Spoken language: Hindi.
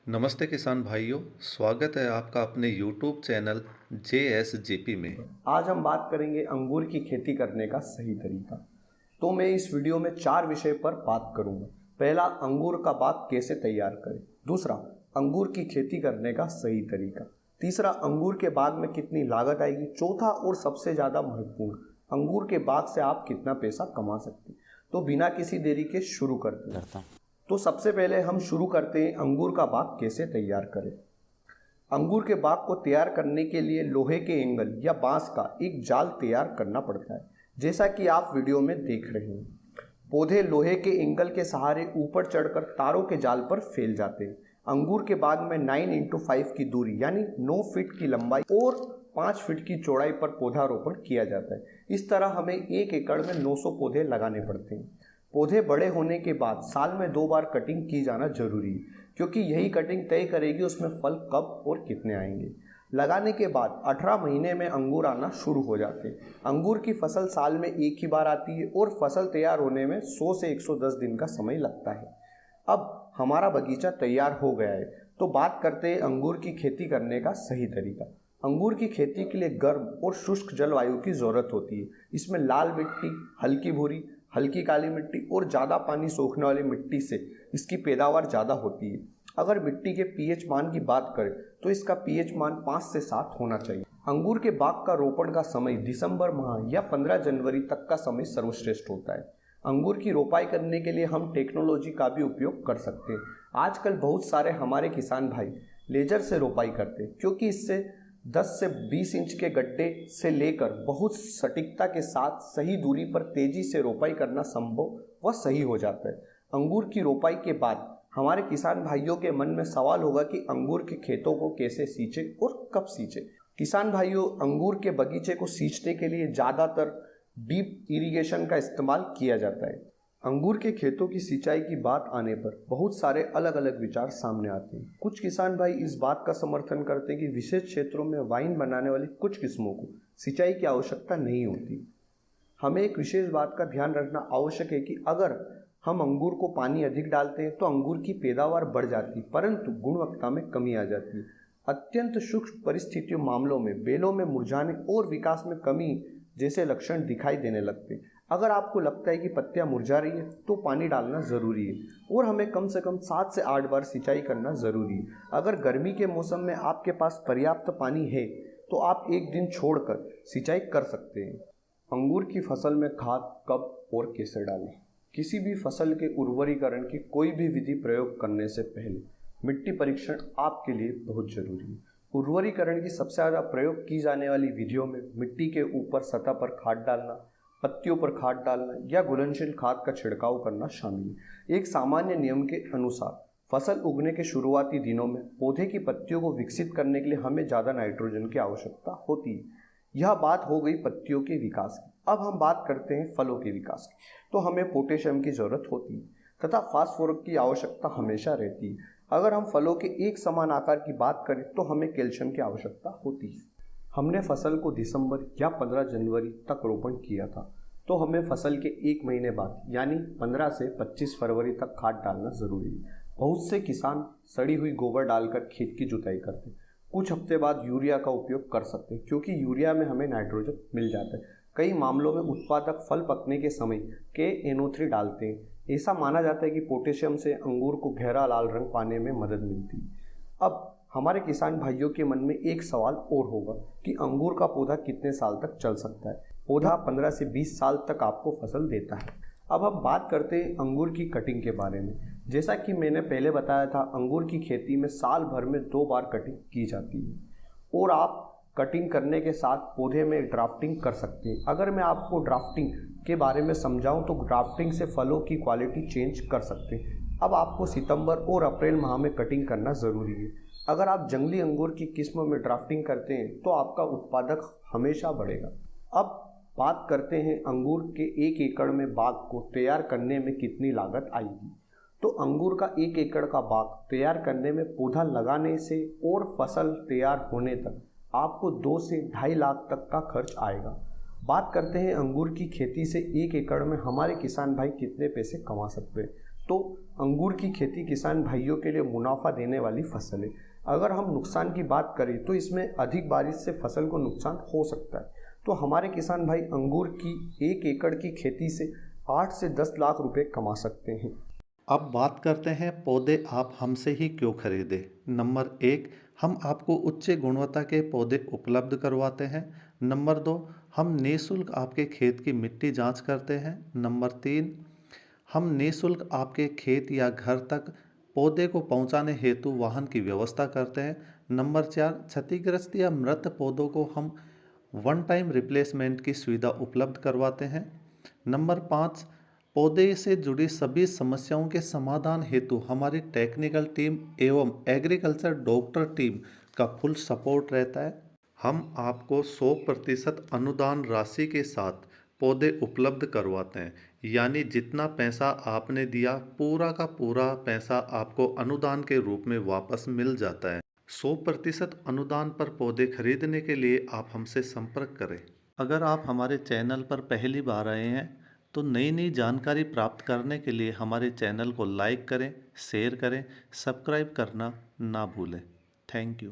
नमस्ते किसान भाइयों। स्वागत है आपका अपने YouTube चैनल JSJP में। आज हम बात करेंगे अंगूर की खेती करने का सही तरीका। तो मैं इस वीडियो में 4 विषय पर बात करूंगा। पहला, अंगूर का बाग कैसे तैयार करें। दूसरा, अंगूर की खेती करने का सही तरीका। तीसरा, अंगूर के बाग में कितनी लागत आएगी। चौथा और सबसे ज़्यादा महत्वपूर्ण, अंगूर के बाग से आप कितना पैसा कमा सकते हैं। तो बिना किसी देरी के शुरू करते हैं। तो सबसे पहले हम शुरू करते हैं अंगूर का बाग कैसे तैयार करें। अंगूर के बाग को तैयार करने के लिए लोहे के एंगल या बांस का एक जाल तैयार करना पड़ता है, जैसा कि आप वीडियो में देख रहे हैं। पौधे लोहे के एंगल के सहारे ऊपर चढ़कर तारों के जाल पर फैल जाते हैं। अंगूर के बाग में 9x5 की दूरी यानी 9 फीट की लंबाई और 5 फीट की चौड़ाई पर पौधारोपण किया जाता है। इस तरह हमें 1 एकड़ में 900 पौधे लगाने पड़ते हैं। पौधे बड़े होने के बाद साल में 2 बार कटिंग की जाना जरूरी है, क्योंकि यही कटिंग तय करेगी उसमें फल कब और कितने आएंगे। लगाने के बाद 18 महीने में अंगूर आना शुरू हो जाते हैं। अंगूर की फसल साल में एक ही बार आती है और फसल तैयार होने में 100 से 110 दिन का समय लगता है। अब हमारा बगीचा तैयार हो गया है, तो बात करते हैं अंगूर की खेती करने का सही तरीका। अंगूर की खेती के लिए गर्म और शुष्क जलवायु की जरूरत होती है। इसमें लाल मिट्टी, हल्की भूरी, हल्की काली मिट्टी और ज़्यादा पानी सोखने वाली मिट्टी से इसकी पैदावार ज़्यादा होती है। अगर मिट्टी के पीएच मान की बात करें तो इसका पीएच मान 5 से 7 होना चाहिए। अंगूर के बाग का रोपण का समय दिसंबर माह या 15 जनवरी तक का समय सर्वश्रेष्ठ होता है। अंगूर की रोपाई करने के लिए हम टेक्नोलॉजी का भी उपयोग कर सकते हैं। आजकल बहुत सारे हमारे किसान भाई लेजर से रोपाई करते हैं, क्योंकि इससे 10 से 20 इंच के गड्ढे से लेकर बहुत सटीकता के साथ सही दूरी पर तेजी से रोपाई करना संभव व सही हो जाता है। अंगूर की रोपाई के बाद हमारे किसान भाइयों के मन में सवाल होगा कि अंगूर के खेतों को कैसे सींचे और कब सींचे। किसान भाइयों, अंगूर के बगीचे को सींचने के लिए ज़्यादातर डीप इरिगेशन का इस्तेमाल किया जाता है। अंगूर के खेतों की सिंचाई की बात आने पर बहुत सारे अलग अलग विचार सामने आते हैं। कुछ किसान भाई इस बात का समर्थन करते हैं कि विशेष क्षेत्रों में वाइन बनाने वाली कुछ किस्मों को सिंचाई की आवश्यकता नहीं होती। हमें एक विशेष बात का ध्यान रखना आवश्यक है कि अगर हम अंगूर को पानी अधिक डालते हैं तो अंगूर की पैदावार बढ़ जाती है, परंतु गुणवत्ता में कमी आ जाती है। अत्यंत सूक्ष्म परिस्थितियों मामलों में बेलों में मुरझाने और विकास में कमी जैसे लक्षण दिखाई देने लगते हैं। अगर आपको लगता है कि पत्तियां मुरझा रही है तो पानी डालना ज़रूरी है और हमें कम से कम 7 से 8 बार सिंचाई करना ज़रूरी है। अगर गर्मी के मौसम में आपके पास पर्याप्त पानी है तो आप एक दिन छोड़कर सिंचाई कर सकते हैं। अंगूर की फसल में खाद कब और कैसे डालें। किसी भी फसल के उर्वरीकरण की कोई भी विधि प्रयोग करने से पहले मिट्टी परीक्षण आपके लिए बहुत जरूरी है। उर्वरीकरण की सबसे ज़्यादा प्रयोग की जाने वाली विधियों में मिट्टी के ऊपर सतह पर खाद डालना, पत्तियों पर खाद डालना या घुलनशील खाद का छिड़काव करना शामिल है। एक सामान्य नियम के अनुसार फसल उगने के शुरुआती दिनों में पौधे की पत्तियों को विकसित करने के लिए हमें ज़्यादा नाइट्रोजन की आवश्यकता होती है। यह बात हो गई पत्तियों के विकास की। अब हम बात करते हैं फलों के विकास की। तो हमें पोटेशियम की जरूरत होती है तथा फास्फोरस की आवश्यकता हमेशा रहती है। अगर हम फलों के एक समान आकार की बात करें तो हमें कैल्शियम की आवश्यकता होती है। हमने फसल को दिसंबर या 15 जनवरी तक रोपण किया था, तो हमें फसल के 1 महीने बाद यानी 15 से 25 फरवरी तक खाद डालना जरूरी है। बहुत से किसान सड़ी हुई गोबर डालकर खेत की जुताई करते हैं। कुछ हफ्ते बाद यूरिया का उपयोग कर सकते हैं, क्योंकि यूरिया में हमें नाइट्रोजन मिल जाता है। कई मामलों में उत्पादक फल पकने के समय KNO3 डालते हैं। ऐसा माना जाता है कि पोटेशियम से अंगूर को गहरा लाल रंग पाने में मदद मिलती है। अब हमारे किसान भाइयों के मन में एक सवाल और होगा कि अंगूर का पौधा कितने साल तक चल सकता है। पौधा 15 से 20 साल तक आपको फसल देता है। अब हम बात करते हैं अंगूर की कटिंग के बारे में। जैसा कि मैंने पहले बताया था, अंगूर की खेती में साल भर में 2 बार कटिंग की जाती है और आप कटिंग करने के साथ पौधे में ड्राफ्टिंग कर सकते हैं। अगर मैं आपको ड्राफ्टिंग के बारे में समझाऊं तो ड्राफ्टिंग से फलों की क्वालिटी चेंज कर सकते हैं। अब आपको सितंबर और अप्रैल माह में कटिंग करना ज़रूरी है। अगर आप जंगली अंगूर की किस्म में ड्राफ्टिंग करते हैं तो आपका उत्पादक हमेशा बढ़ेगा। अब बात करते हैं अंगूर के 1 एकड़ में बाग को तैयार करने में कितनी लागत आएगी। तो अंगूर का 1 एकड़ का बाग तैयार करने में पौधा लगाने से और फसल तैयार होने तक आपको 2 से 2.5 लाख तक का खर्च आएगा। बात करते हैं अंगूर की खेती से 1 एकड़ में हमारे किसान भाई कितने पैसे कमा सकते हैं। तो अंगूर की खेती किसान भाइयों के लिए मुनाफा देने वाली फसल है। अगर हम नुकसान की बात करें तो इसमें अधिक बारिश से फसल को नुकसान हो सकता है। तो हमारे किसान भाई अंगूर की 1 एकड़ की खेती से 8 से 10 लाख रुपए कमा सकते हैं। अब बात करते हैं पौधे आप हमसे ही क्यों खरीदें। नंबर 1, हम आपको उच्च गुणवत्ता के पौधे उपलब्ध करवाते हैं। नंबर 2, हम निःशुल्क आपके खेत की मिट्टी जांच करते हैं। नंबर 3, हम निःशुल्क आपके खेत या घर तक पौधे को पहुंचाने हेतु वाहन की व्यवस्था करते हैं। नंबर 4, क्षतिग्रस्त या मृत पौधों को हम वन टाइम रिप्लेसमेंट की सुविधा उपलब्ध करवाते हैं। नंबर 5, पौधे से जुड़ी सभी समस्याओं के समाधान हेतु हमारी टेक्निकल टीम एवं एग्रीकल्चर डॉक्टर टीम का फुल सपोर्ट रहता है। हम आपको 100% अनुदान राशि के साथ पौधे उपलब्ध करवाते हैं, यानी जितना पैसा आपने दिया पूरा का पूरा पैसा आपको अनुदान के रूप में वापस मिल जाता है। 100% अनुदान पर पौधे खरीदने के लिए आप हमसे संपर्क करें। अगर आप हमारे चैनल पर पहली बार आए हैं तो नई नई जानकारी प्राप्त करने के लिए हमारे चैनल को लाइक करें, शेयर करें, सब्सक्राइब करना ना भूलें। Thank you.